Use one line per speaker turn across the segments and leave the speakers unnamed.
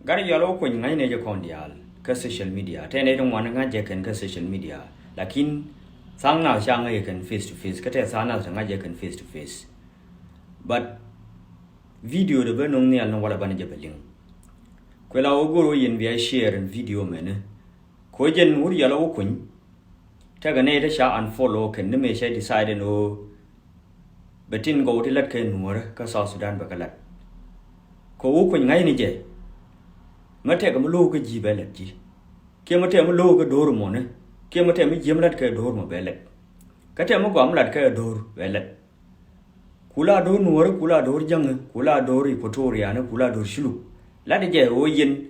Gary yellow when I need a condial, social media, 10 don't want to jack and social media. Lakin, sang now shang I can face to face, cut a sana and I can face to face. But video the burn only no what about jabbling. Quella ogoro in via share and video man. Kojan wood yellow queen. Take a native shot and follow can the measure decide no. But in go to let Ken more, South Sudan Bakalat. Ko queen I need. Mateka Maloka G Bellet. Kimatem Loga Dormone, Kimatem Jimlatka Dormo Bellet. Katamogam Latka Dor Bellet. Kula do Nor, Kula Dor Young, Kula Dori Potoriana, Kula Dor Shulu. Ladija Oyen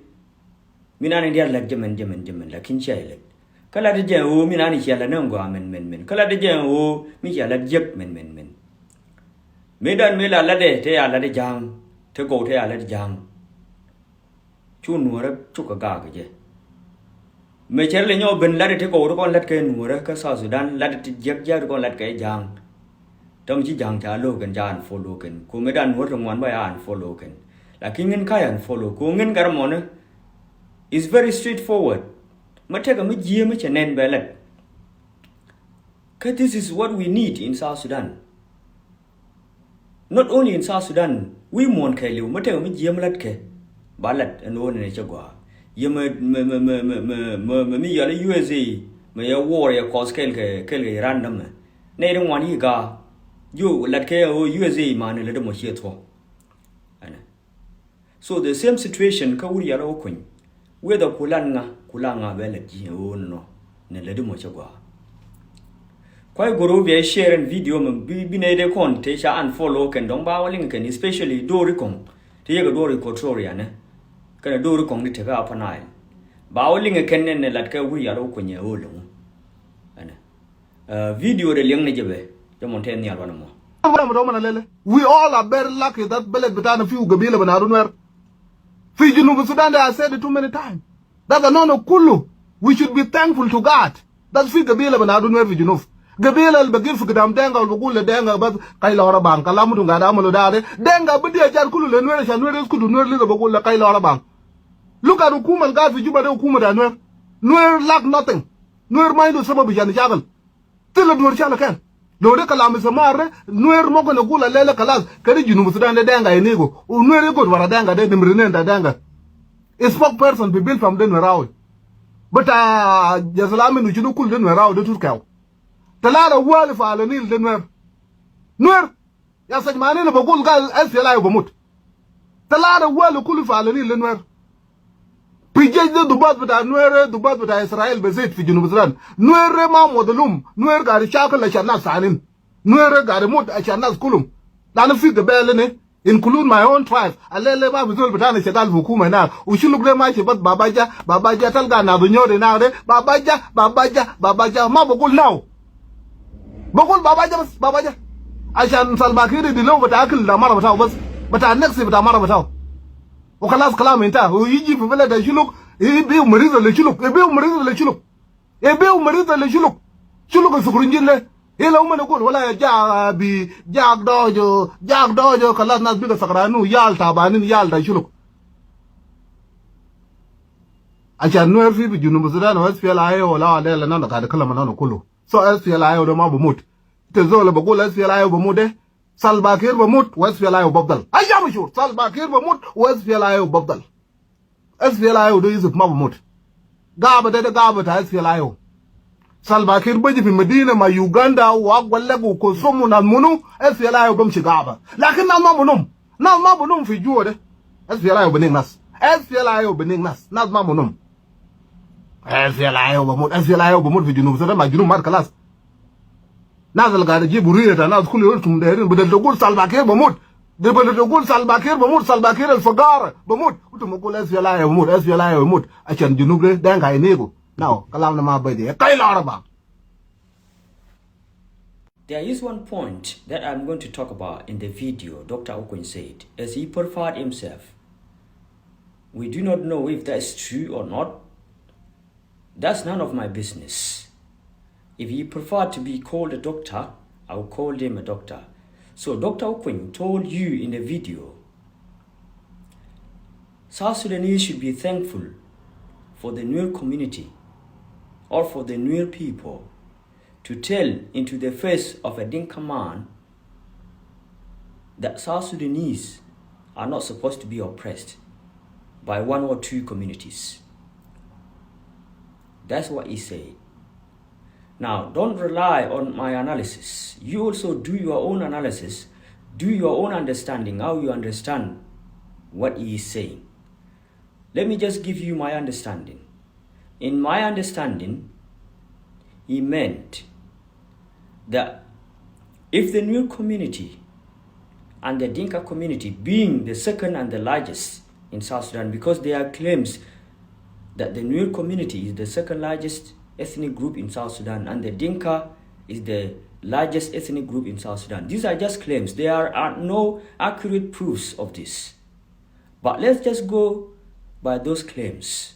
Minadia like Jemen, like in Charlotte. Kaladija O Minani Shalanonga men. Kaladija O Michael Jep men. Medan Mela Lade, Tea Lade Jang, to go Tea Lade Jang. Chunura took a gag. Michelle and your ben let it go to let Ken Muraka South Sudan, let it jet go let Gay Jang. Tomji Jang Logan Jan for Logan, Kumedan Wottom one by Ann for Logan. Like King and Kayan follow Kungan Garamona is very straightforward. Mateka Mijia Mich and Nen Bellet. This is what we need in South Sudan. Not only in South Sudan, we want Kalu, Mateka Mijia Latke. Ballet and one in a jaguar. You may USA, may a warrior cause Kelly random. Naden one ega. You let KO USA man a little more here to. So the same situation, Kawuria Oquin. Whether Kulanga Bellet, no, Neladu Mochagua. Quite Gorovia share and video, be nade con, Tesha and follow, and don't bow Lincoln, especially Doricon, Take a Dorico Toriana. Can a door con take up an eye. Bowling a cannon and like a wee yellow when you're old. Video the young Nijabe, the Montaigne Albanamo.
We all are very lucky that Bellet betan a few Gabila and Arunwer. Fiji Nubu Sudan, I said it too many times. That's a non of Kulu. We should be thankful to God. That's Fiji Gabila and Arunwer Vijunuf. Gabila will begin for Gadam Danga, Lugula Danga, but Kailora Bank, Kalamu Gadamolodare, Danga, but dear Jakulu and Werish and Werish could not live Bagula Kailora Bank. Look at Ukuman God for Juba Ukuma and Nuer lack nothing. Nuer mind of some of Jan Javel. Till a Nurchala can. Lord Kalam is a mare, Nuer Mokana Gula Lela Kalas, Karijunu Sudan Danga and Nego, Nuer good Varadanga, de Mrinenda Danga. A spokesperson be built from them around. But Jasalamin, which you could then around the Turkel. Talara Wall if Alanil then Nuer. Yasaj Manin of a good girl as the live Mut. Talara Wall cool if Alanil then Pijay the Dubat with Nuer, Dubat with Israel Bezit for Junubran. Nuer Rema Modulum, Nuer got a shackle at Shanas Sanin. Nuer got a mut at Shanas Kulum. Lana fit the bell in it, include my own tribe. I let Leva with Ulbatan Shadal Vukuma now. We should look at my but Babaja, Talgana, the Nord now, Babaja, Mabogul now. Bogul Babaja. I shall Salbakiri the low with Akil Damaravas, but I next with Amaravas. Okalas Calamenta, who you give a that you look, a bill Marisa Lechuluk, a bill Marisa Lechuluk, a bill Marisa Lechuluk, Chuluk is Surinjile, Hello Manakul, Walla Jabi, Jack Dojo, Kalasnas Big Sakranu, Yalta, Banin Yalta, Chuluk. I shall know if you Junubuzan or SPLI or La Del and another Kalaman Kulu. So SPLI or the Mabumut. Tezola Bagul SPLI over Mude. Salbakir Bamut, West Fialio Bobdal. I am sure. Salbakir Bamut, West Fialio Bobdal. SPLIO do is of Mabamut. Gaba de Gaba to SPLIO. Salbakir Bajif in Medina, my Uganda, Wagwalego, Kosumun and Munu, SPLIO Bumchigaba. Like in Mamunum. Now Mabunum for Jude. SPLIO Benignas. SPLIO Benignas, not Mamunum. SPLIO Bamut for Junub, my Junum Marcalas. Nazal got a Jiburi and now school from there, but the good Salbakir Bamut. The good Salbakir Salbakir and Fogar, Bamut, Utumukul SVLI Mut, I can Junubre, Danga Nego. Now, Kalamama by the Kailaraba.
There is one point that I'm going to talk about in the video Dr. Okony said, as he profiled himself. We do not know if that is true or not. That's none of my business. If he preferred to be called a doctor, I will call him a doctor. So Dr. Okony told you in the video South Sudanese should be thankful for the Nuer community or for the Nuer people to tell into the face of a Dinka man that South Sudanese are not supposed to be oppressed by one or two communities. That's what he said. Now, don't rely on my analysis. You also do your own analysis, do your own understanding, how you understand what he is saying. Let me just give you my understanding. In my understanding, he meant that if the Nuer community and the Dinka community, being the second and the largest in South Sudan, because there are claims that the Nuer community is the second largest ethnic group in South Sudan and the Dinka is the largest ethnic group in South Sudan. These are just claims. There are no accurate proofs of this. But let's just go by those claims.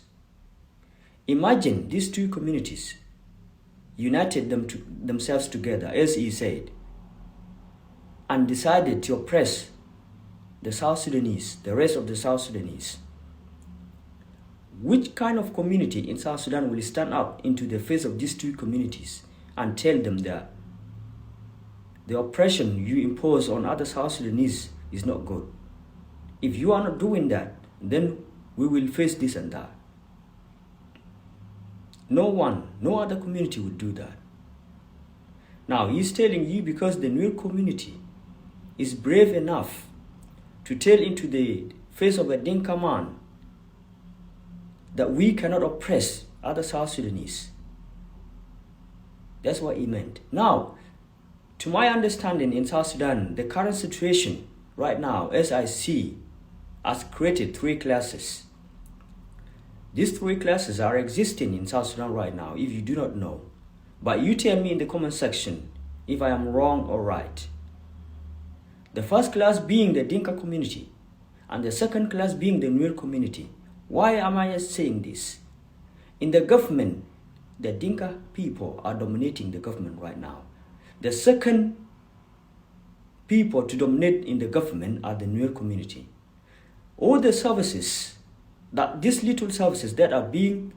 Imagine these two communities united themselves together, as he said, and decided to oppress the South Sudanese, the rest of the South Sudanese. Which kind of community in South Sudan will stand up into the face of these two communities and tell them that the oppression you impose on other South Sudanese is not good? If you are not doing that, then we will face this and that. No other community would do that. Now, he's telling you because the Nuer community is brave enough to tell into the face of a Dinka man that we cannot oppress other South Sudanese. That's what he meant. Now, to my understanding in South Sudan, the current situation right now, as I see, has created three classes. These three classes are existing in South Sudan right now, if you do not know. But you tell me in the comment section if I am wrong or right. The first class being the Dinka community, and the second class being the Nuer community. Why am I saying this? In the government, the Dinka people are dominating the government right now. The second people to dominate in the government are the Nuer community. All the services, these little services that are being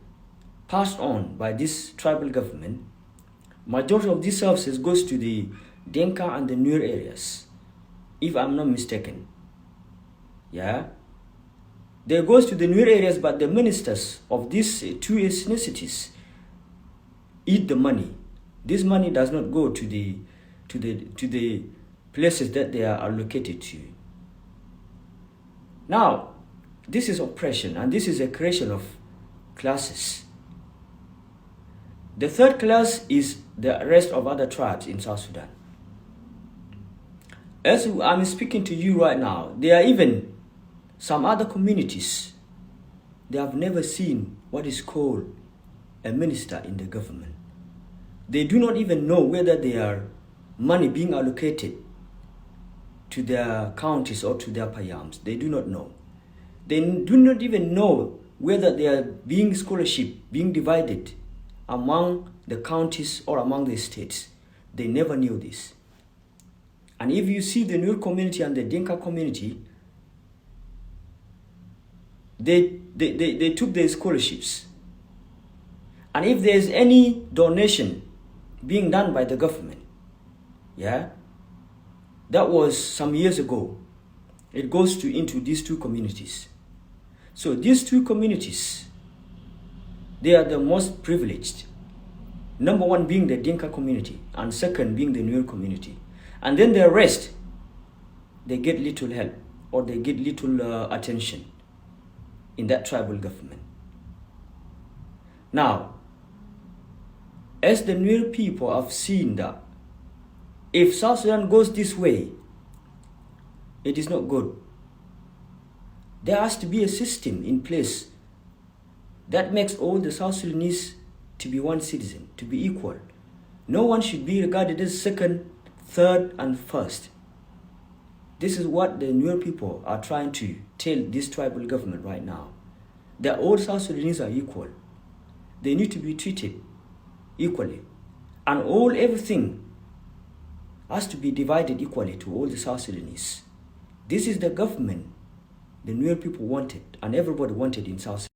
passed on by this tribal government, majority of these services goes to the Dinka and the Nuer areas, if I'm not mistaken. Yeah? They goes to the Nuer areas, but the ministers of these two ethnicities eat the money. This money does not go to the places that they are allocated to. Now, this is oppression, and this is a creation of classes. The third class is the rest of other tribes in South Sudan. As I'm speaking to you right now, there are even some other communities, they have never seen what is called a minister in the government. They do not even know whether there are money being allocated to their counties or to their payams. They do not know. They do not even know whether there are being scholarship being divided among the counties or among the states. They never knew this. And if you see the Nuer community and the Dinka community, they took their scholarships. And if there's any donation being done by the government, yeah, that was some years ago, it goes into these two communities. So these two communities, they are the most privileged. Number one being the Dinka community, and second being the Nuer community. And then the rest, they get little help or they get little attention in that tribal government. Now, as the Nuer people have seen that if South Sudan goes this way, it is not good. There has to be a system in place that makes all the South Sudanese to be one citizen, to be equal. No one should be regarded as second, third, and first. This is what the Nuer people are trying to tell this tribal government right now. That all South Sudanese are equal. They need to be treated equally. And everything has to be divided equally to all the South Sudanese. This is the government the Nuer people wanted, and everybody wanted in South Sudan.